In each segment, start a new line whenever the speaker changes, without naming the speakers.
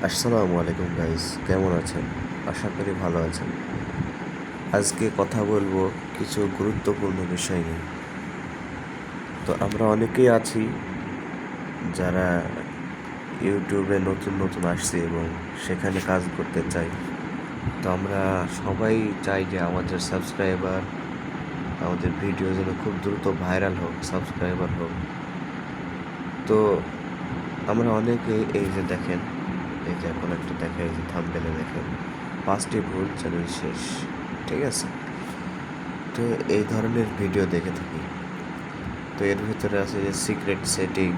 আসসালামু আলাইকুম গাইস, কেমন আছেন? আশা করি ভালো আছেন। আজকে কথা বলবো কিছু গুরুত্বপূর্ণ বিষয় নিয়ে। তো আমরা অনেকেই আছি যারা ইউটিউবে নতুন নতুন আসছি এবং সেখানে কাজ করতে চাই। তো আমরা সবাই চাই যে আমাদের সাবস্ক্রাইবার, আমাদের ভিডিও যেন খুব দ্রুত ভাইরাল হোক, সাবস্ক্রাইবার হোক। তো আমরা অনেকেই এই যে দেখেন, এই যে এখন একটা দেখে, এই যে থাম্বনেলে দেখেন 5টি ভুল চ্যানেল শেষ। ঠিক আছে, তো এই ধরনের ভিডিও দেখে থাকি। তো এর ভিতরে আছে যে সিক্রেট সেটিং,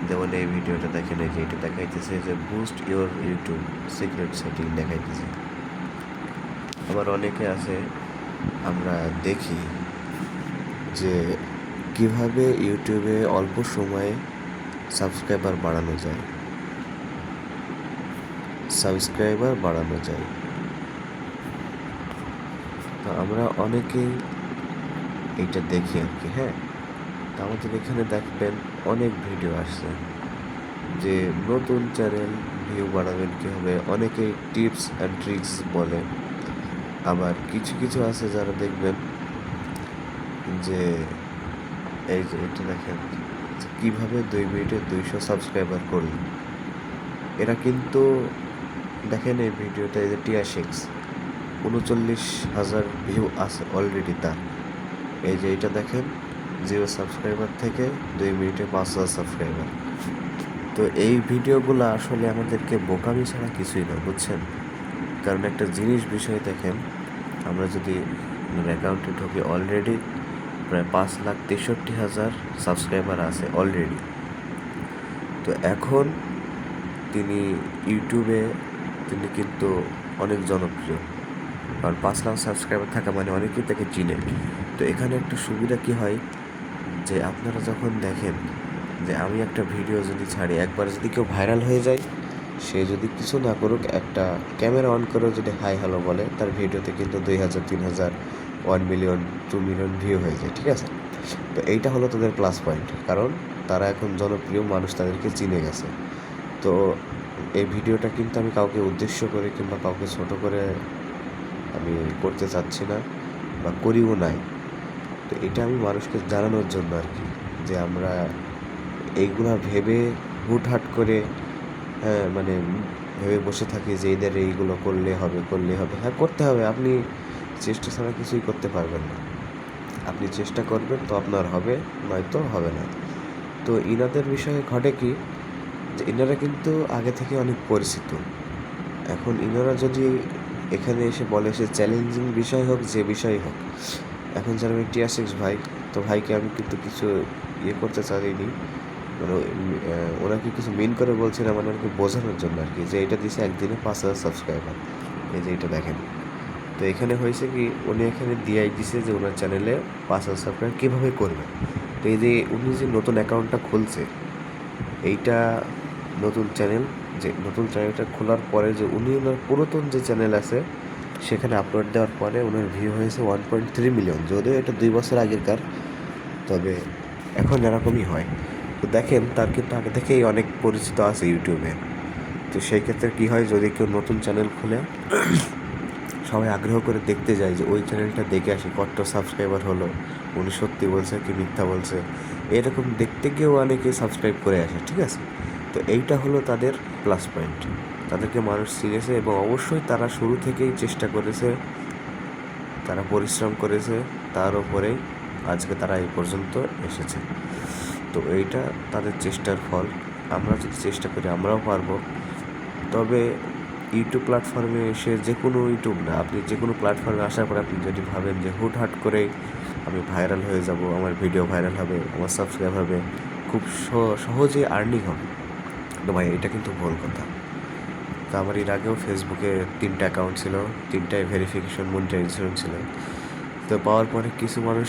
যেমন এই ভিডিওটা দেখেন, এই যে এটা দেখাইতেছে যে boost your YouTube secret setting দেখাইতেছে। আবার অনেকে আছে আমরা দেখি যে কিভাবে ইউটিউবে অল্প সময়ে সাবস্ক্রাইবার বাড়ানো যায়, তো আমরা অনেকেই এইটা দেখি আর কি। হ্যাঁ, তো আমাদের এখানে দেখবেন অনেক ভিডিও আসছে যে নতুন চ্যানেল ভিউ বাড়াবেন কীভাবে, অনেকেই টিপস অ্যান্ড ট্রিক্স বলে। আবার কিছু কিছু আছে যারা দেখবেন যে এই যে এটা দেখেন কীভাবে 2 মিনিটে 200 সাবস্ক্রাইবার করলেন। এরা কিন্তু দেখেন এই ভিডিওটা, এই যে টিয়া 6 39,000 ভিউ আছে অলরেডি তার। এই যে এটা দেখেন 0 সাবস্ক্রাইবার থেকে 2 মিনিটে 5,000 সাবস্ক্রাইবার। তো এই ভিডিওগুলো আসলে আমাদেরকে বোকামি ছাড়া কিছুই না, বুঝছেন? কারণ একটা বিষয় দেখেন, আমরা যদি অ্যাকাউন্টে ঢুকি, অলরেডি প্রায় 5,63,000 সাবস্ক্রাইবার আছে অলরেডি। তো এখন তিনি ইউটিউবে কিন্তু অনেক জনপ্রিয়, কারণ 5 লাখ সাবস্ক্রাইবার থাকা মানে অনেকেই তাকে চিনে। তো এখানে একটা সুবিধা কি হয় যে আপনারা যখন দেখেন যে আমি একটা ভিডিও যদি ছাড়ি, একবার যদি কেউ ভাইরাল হয়ে যায়, সে যদি কিছু না করুক, একটা ক্যামেরা অন করেও যদি হাই হ্যালো বলে, তার ভিডিওতে কিন্তু 2,000, 3,000, 1 মিলিয়ন, 2 মিলিয়ন ভিউ হয়ে যায়। ঠিক আছে, তো এইটা হলো তাদের প্লাস পয়েন্ট, কারণ তারা এখন জনপ্রিয়, মানুষ তাদেরকে চিনে গেছে। তো এই ভিডিওটা কিন্তু আমি কাউকে উদ্দেশ্য করে কিংবা কাউকে ছোট করে আমি করতে চাচ্ছি না বা করিও নাই। তো এটা আমি মানুষকে জানানোর জন্য আর কি, যে আমরা এইগুলা ভেবে হুটহাট করে, হ্যাঁ মানে ভেবে বসে থাকি যে এদের এইগুলো করলে হবে। হ্যাঁ, করতে হবে। আপনি চেষ্টা ছাড়া কিছুই করতে পারবেন না। আপনি চেষ্টা করবেন তো আপনার হবে, নয়তো হবে না। তো ইনাদের বিষয়ে ঘটে কি, যে ইনারা কিন্তু আগে থেকে অনেক পরিচিত। এখন ইনারা যদি এখানে এসে বলে, সে চ্যালেঞ্জিং বিষয় হোক, যে বিষয় হোক, এখন যারা টিয়া 6 ভাই, তো ভাইকে আমি কিন্তু কিছু করতে চাইনি, মানে ওনাকে কিছু মিন করে বলছি না, মানে ওনাকে বোঝানোর জন্য আর কি, যে এটা দিছে একদিনে 5,000 সাবস্ক্রাইবার। এই যে এটা দেখেন, তো এখানে হয়েছে কি, উনি এখানে দিয়াই দিছে যে ওনার চ্যানেলে 5,000 সাবস্ক্রাইব কীভাবে করবে। তো এই যে উনি যে নতুন অ্যাকাউন্টটা খুলছে, এইটা নতুন চ্যানেল, যে নতুন চ্যানেলটা খোলার পরে যে উনি ওনার পুরাতন যে চ্যানেল আছে সেখানে আপলোড দেওয়ার পরে ওনার ভিউ হয়েছে 1.3 মিলিয়ন। যদিও এটা 2 বছর আগেরকার, তবে এখন এরকমই হয়। তো দেখেন, তার কিন্তু আগে থেকেই অনেক পরিচিত আছে ইউটিউবে। তো সেই ক্ষেত্রে কী হয়, যদি কেউ নতুন চ্যানেল খুলে, সবাই আগ্রহ করে দেখতে যায় যে ওই চ্যানেলটা দেখে আসি কত সাবস্ক্রাইবার হলো, উনি সত্যি বলছে কি মিথ্যা বলছে, এরকম দেখতে গিয়েও অনেকে সাবস্ক্রাইব করে আসে। ঠিক আছে, তো এইটা হলো তাদের প্লাস পয়েন্ট। তাদেরকে মানুষ চিনেছে এবং অবশ্যই তারা শুরু থেকেই চেষ্টা করেছে, তারা পরিশ্রম করেছে, তার উপরেই আজকে তারা এই পর্যন্ত এসেছে। তো এইটা তাদের চেষ্টার ফল। আমরা যদি চেষ্টা করি, আমরাও পারবো। তবে ইউটিউব প্ল্যাটফর্মে এসে, যে কোনো ইউটিউব না, আপনি যে কোনো প্ল্যাটফর্মে আসার পরে আপনি যদি ভাবেন যে হুটহাট করে আমি ভাইরাল হয়ে যাব, আমার ভিডিও ভাইরাল হবে, আমার সাবস্ক্রাইব হবে, খুব সহজে আর্নিং হবে, তো ভাই এটা কিন্তু ভুল কথা। তো আমার এর আগেও ফেসবুকে 3টা অ্যাকাউন্ট ছিল, 3টায় ভেরিফিকেশন মনিটাইজেশন ছিল। তো পাওয়ার পরে কিছু মানুষ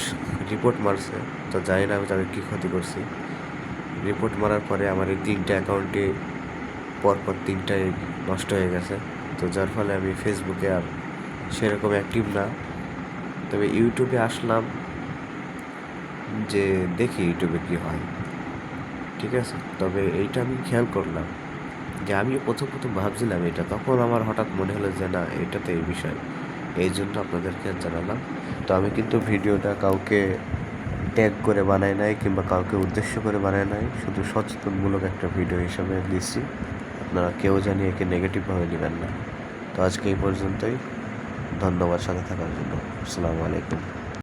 রিপোর্ট মারছে, তো জানি না আমি তাদের কী ক্ষতি করছি। রিপোর্ট মারার পরে আমার এই 3টা অ্যাকাউন্টে পরপর 3টাই নষ্ট হয়ে গেছে। তো যার ফলে আমি ফেসবুকে আর সেরকম অ্যাক্টিভ না। তবে ইউটিউবে আসলাম যে দেখি ইউটিউবে কী হয়। ঠিক আছে, তবে এইটা আমি খেয়াল করলাম যে আমিও প্রথম ভাবছিলাম এটা, তখন আমার হঠাৎ মনে হলো যে না, এটা তো এই বিষয়। এই জন্য আপনাদেরকে জানালাম। তো আমি কিন্তু ভিডিওটা কাউকে ট্যাগ করে বানাই নাই কিংবা কাউকে উদ্দেশ্য করে বানাই নাই, শুধু সচেতনমূলক একটা ভিডিও হিসাবে দিচ্ছি। আপনারা কেউ জানি একে নেগেটিভভাবে নেবেন না। তো আজকে এই পর্যন্তই। ধন্যবাদ সাথে থাকার জন্য। আসসালামু আলাইকুম।